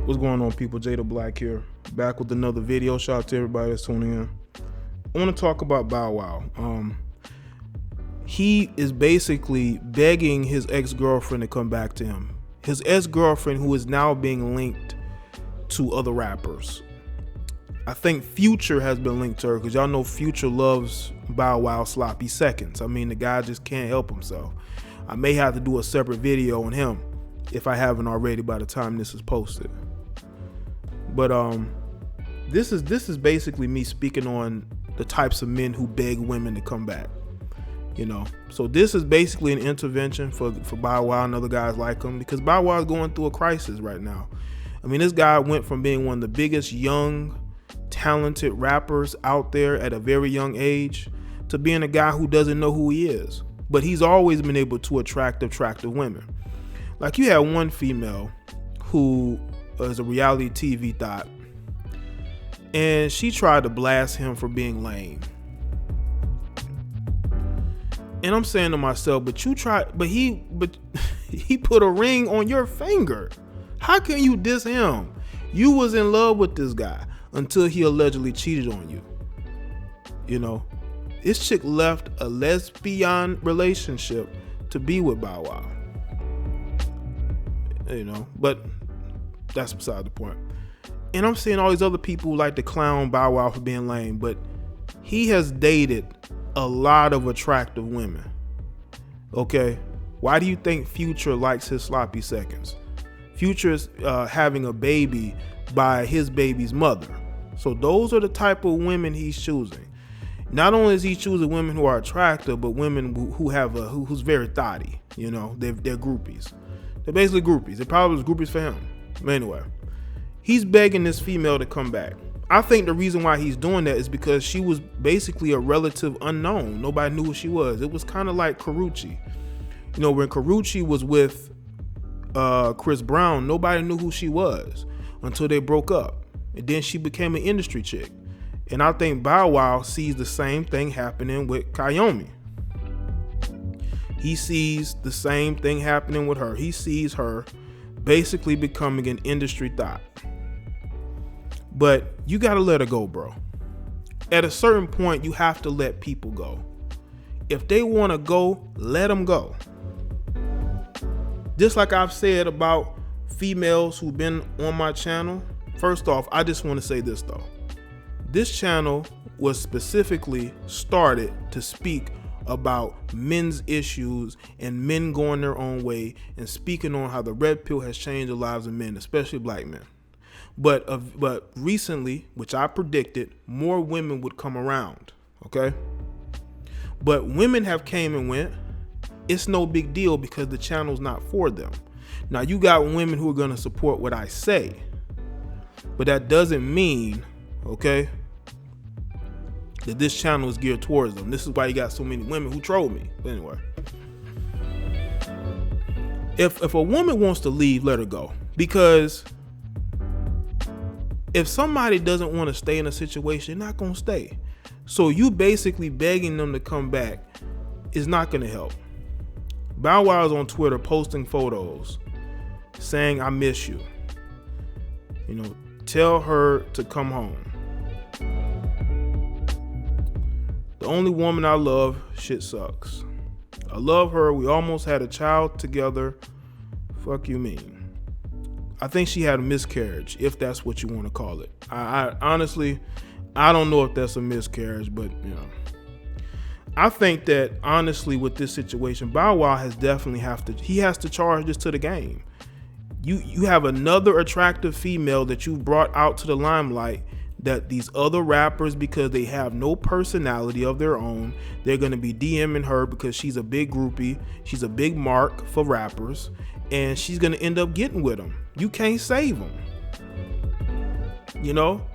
What's going on, people? Jay the Black here, back with another video. Shout out to everybody that's tuning in. I want to talk about Bow Wow. He is basically begging his ex-girlfriend to come back to him. His ex-girlfriend, who is now being linked to other rappers. I think Future has been linked to her, because y'all know Future loves Bow Wow sloppy seconds. I mean, the guy just can't help himself. I may have to do a separate video on him if I haven't already by the time this is posted. But this is basically me speaking on the types of men who beg women to come back. You know, so this is basically an intervention for Bow Wow and other guys like him, because Bow Wow is going through a crisis right now. I mean, this guy went from being one of the biggest young, talented rappers out there at a very young age to being a guy who doesn't know who he is. But he's always been able to attract attractive women. Like, you had one female who is a reality TV thot, and she tried to blast him for being lame. And I'm saying to myself, but he put a ring on your finger. How can you diss him? You was in love with this guy until he allegedly cheated on you. You know, this chick left a lesbian relationship to be with Bow Wow. You know, but that's beside the point. And I'm seeing all these other people who like to clown Bow Wow for being lame, but he has dated a lot of attractive women. Okay, why do you think Future likes his sloppy seconds? Future's having a baby by his baby's mother. So those are the type of women he's choosing. Not only is he choosing women who are attractive, but women who's very thotty. You know, they're groupies. They're basically groupies. They probably was groupies for him. But anyway, he's begging this female to come back. I think the reason why he's doing that is because she was basically a relative unknown. Nobody knew who she was. It was kind of like Karrueche. You know, when Karrueche was with Chris Brown, nobody knew who she was until they broke up. And then she became an industry chick. And I think Bow Wow sees the same thing happening with Kayomi. He sees the same thing happening with her. He sees her basically becoming an industry thot. But you got to let her go, bro. At a certain point, you have to let people go. If they want to go, let them go. Just like I've said about females who've been on my channel. First off, I just want to say this though. This channel was specifically started to speak about men's issues and men going their own way and speaking on how the red pill has changed the lives of men, especially black men. But recently, which I predicted, more women would come around, okay? But women have came and went. It's no big deal because the channel's not for them. Now, you got women who are going to support what I say, but that doesn't mean, okay, that this channel is geared towards them. This is why you got so many women who troll me. But anyway, if a woman wants to leave, let her go. Because if somebody doesn't want to stay in a situation, they're not going to stay. So you basically begging them to come back is not going to help. Bow Wow is on Twitter posting photos saying, "I miss you. You know, tell her to come home. The only woman I love, shit sucks. I love her. We almost had a child together. Fuck you mean." I think she had a miscarriage, if that's what you want to call it. I honestly, I don't know if that's a miscarriage, but you know, I think that honestly with this situation, Bow Wow has definitely has to charge this to the game. You have another attractive female that you brought out to the limelight that these other rappers, because they have no personality of their own, they're going to be DMing her because she's a big groupie. She's a big mark for rappers, and she's going to end up getting with them. You can't save them. You know,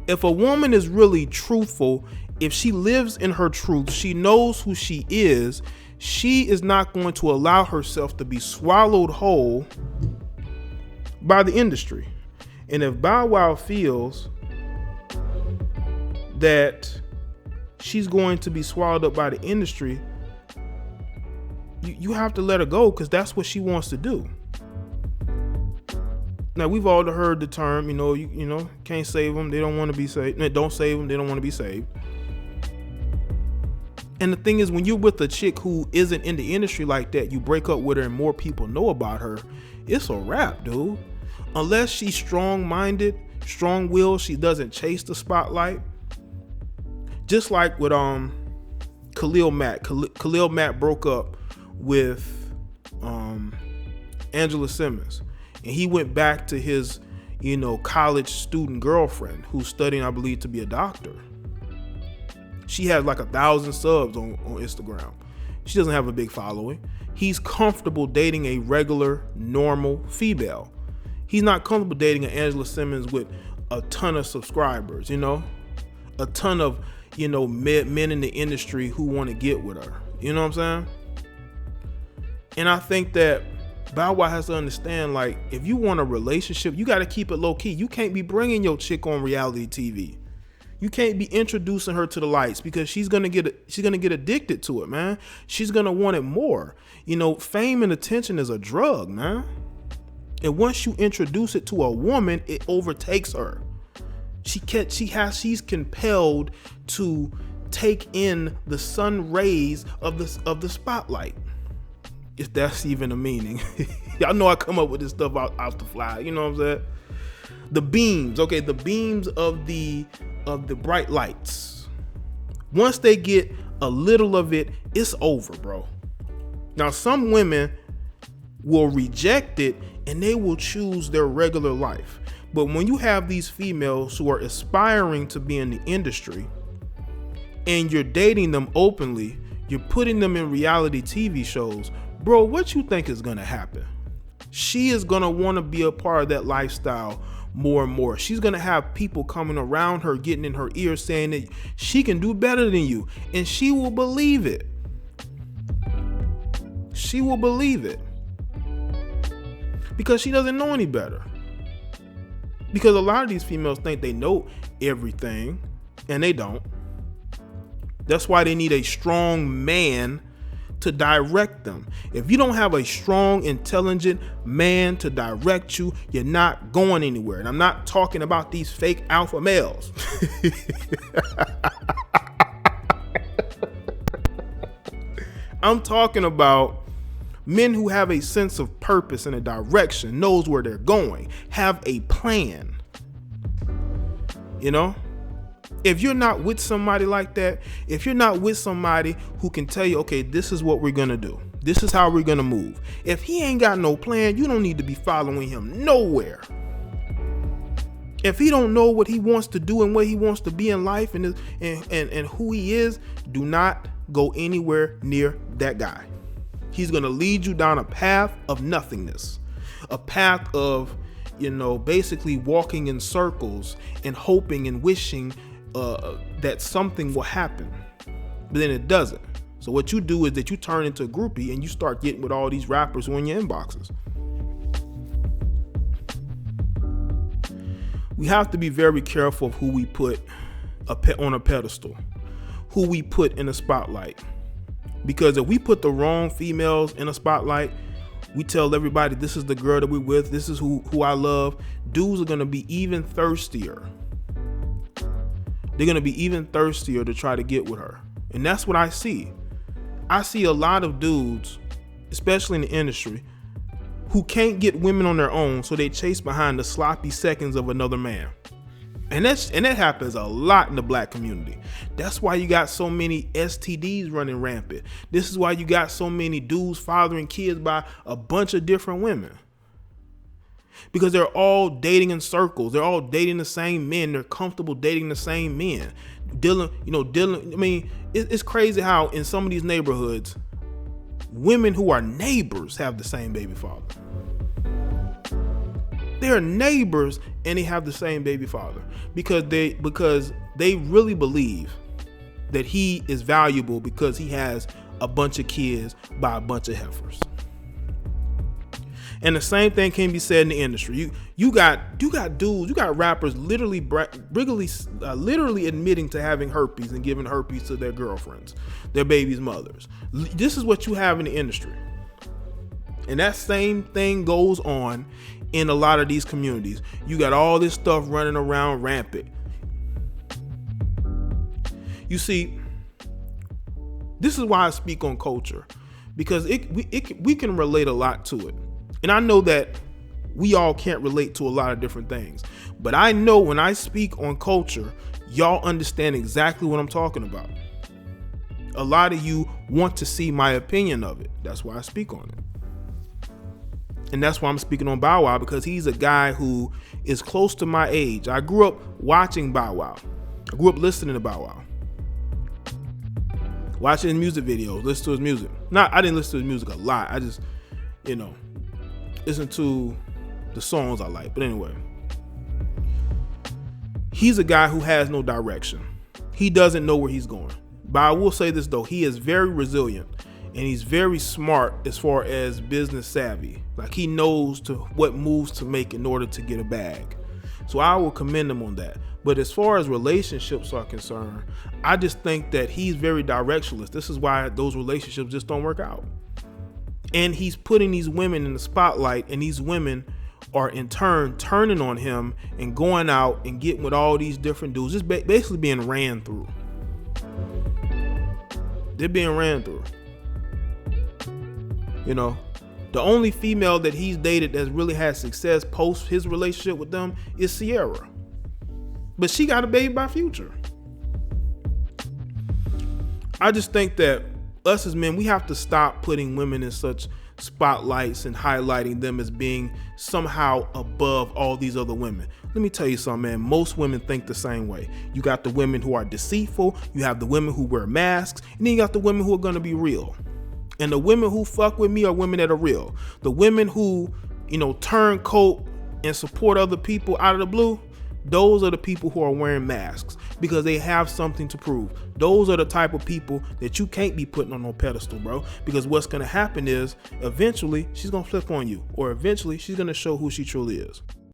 if a woman is really truthful, if she lives in her truth, she knows who she is not going to allow herself to be swallowed whole by the industry. And if Bow Wow feels that she's going to be swallowed up by the industry, you have to let her go, because that's what she wants to do. Now we've all heard the term, you can't save them. They don't want to be saved. Don't save them. They don't want to be saved. And the thing is, when you're with a chick who isn't in the industry like that, you break up with her and more people know about her, it's a wrap, dude. Unless she's strong-minded, strong-willed, she doesn't chase the spotlight. Just like with Khalil Mack. Khalil Mack broke up with Angela Simmons, and he went back to his, college student girlfriend who's studying, I believe, to be a doctor. She has like 1,000 subs on Instagram. She doesn't have a big following. He's comfortable dating a regular, normal female. He's not comfortable dating an Angela Simmons with a ton of subscribers, a ton of, men in the industry who want to get with her. You know what I'm saying? And I think that Bow Wow has to understand, like, if you want a relationship, you got to keep it low key. You can't be bringing your chick on reality TV. You can't be introducing her to the lights, because she's gonna get addicted to it, man. She's gonna want it more. Fame and attention is a drug, man. And once you introduce it to a woman, it overtakes her. She's compelled to take in the sun rays of the spotlight, if that's even a meaning. Y'all know I come up with this stuff out the fly. You know what I'm saying? The beams, okay, the beams of the bright lights. Once they get a little of it, it's over, bro. Now, some women will reject it and they will choose their regular life. But when you have these females who are aspiring to be in the industry and you're dating them openly, you're putting them in reality TV shows, bro, what you think is gonna happen? She is gonna wanna be a part of that lifestyle more and more. She's gonna have people coming around her, getting in her ear, saying that she can do better than you, and she will believe it. She will believe it because she doesn't know any better. Because a lot of these females think they know everything, and they don't. That's why they need a strong man to direct them. If you don't have a strong, intelligent man to direct you, you're not going anywhere. And I'm not talking about these fake alpha males. I'm talking about men who have a sense of purpose and a direction, knows where they're going, have a plan. If you're not with somebody like that, if you're not with somebody who can tell you, okay, this is what we're going to do, this is how we're going to move. If he ain't got no plan, you don't need to be following him nowhere. If he don't know what he wants to do and what he wants to be in life and who he is, do not go anywhere near that guy. He's going to lead you down a path of nothingness, a path of, basically walking in circles and hoping and wishing that something will happen, but then it doesn't. So what you do is that you turn into a groupie and you start getting with all these rappers who are in your inboxes. We have to be very careful of who we put on a pedestal, who we put in a spotlight. Because if we put the wrong females in a spotlight, we tell everybody this is the girl that we're with, this is who I love, dudes are going to be even thirstier. They're going to be even thirstier to try to get with her. And that's what I see. I see a lot of dudes, especially in the industry, who can't get women on their own, so they chase behind the sloppy seconds of another man. And that happens a lot in the black community. That's why you got so many STDs running rampant. This is why you got so many dudes fathering kids by a bunch of different women. Because they're all dating in circles. They're all dating the same men. They're comfortable dating the same men. It's crazy how in some of these neighborhoods, women who are neighbors have the same baby father. They're neighbors and they have the same baby father because they really believe that he is valuable because he has a bunch of kids by a bunch of heifers. And the same thing can be said in the industry. You got dudes, you got rappers literally admitting to having herpes and giving herpes to their girlfriends, their baby's mothers. This is what you have in the industry. And that same thing goes on in a lot of these communities. You got all this stuff running around rampant. You see, this is why I speak on culture, because we can relate a lot to it. And I know that we all can't relate to a lot of different things, but I know when I speak on culture, y'all understand exactly what I'm talking about. A lot of you want to see my opinion of it. That's why I speak on it. And that's why I'm speaking on Bow Wow, because he's a guy who is close to my age. I grew up watching Bow Wow. I grew up listening to Bow Wow. Watching his music videos, listen to his music. I didn't listen to his music a lot. I just, listen to the songs I like. But anyway, he's a guy who has no direction. He doesn't know where he's going. But I will say this though, he is very resilient and he's very smart as far as business savvy. Like he knows what moves to make in order to get a bag. So I will commend him on that. But as far as relationships are concerned, I just think that he's very directionless. This is why those relationships just don't work out. And he's putting these women in the spotlight, and these women are in turn turning on him and going out and getting with all these different dudes, just basically being ran through. They're being ran through. The only female that he's dated that's really had success post his relationship with them is Sierra. But she got a baby by Future. I just think that us as men, we have to stop putting women in such spotlights and highlighting them as being somehow above all these other women. Let me tell you something, man. Most women think the same way. You got the women who are deceitful, you have the women who wear masks, and then you got the women who are gonna be real. And the women who fuck with me are women that are real. The women who, turn coat and support other people out of the blue, those are the people who are wearing masks because they have something to prove. Those are the type of people that you can't be putting on no pedestal, bro. Because what's going to happen is eventually she's going to flip on you, or eventually she's going to show who she truly is.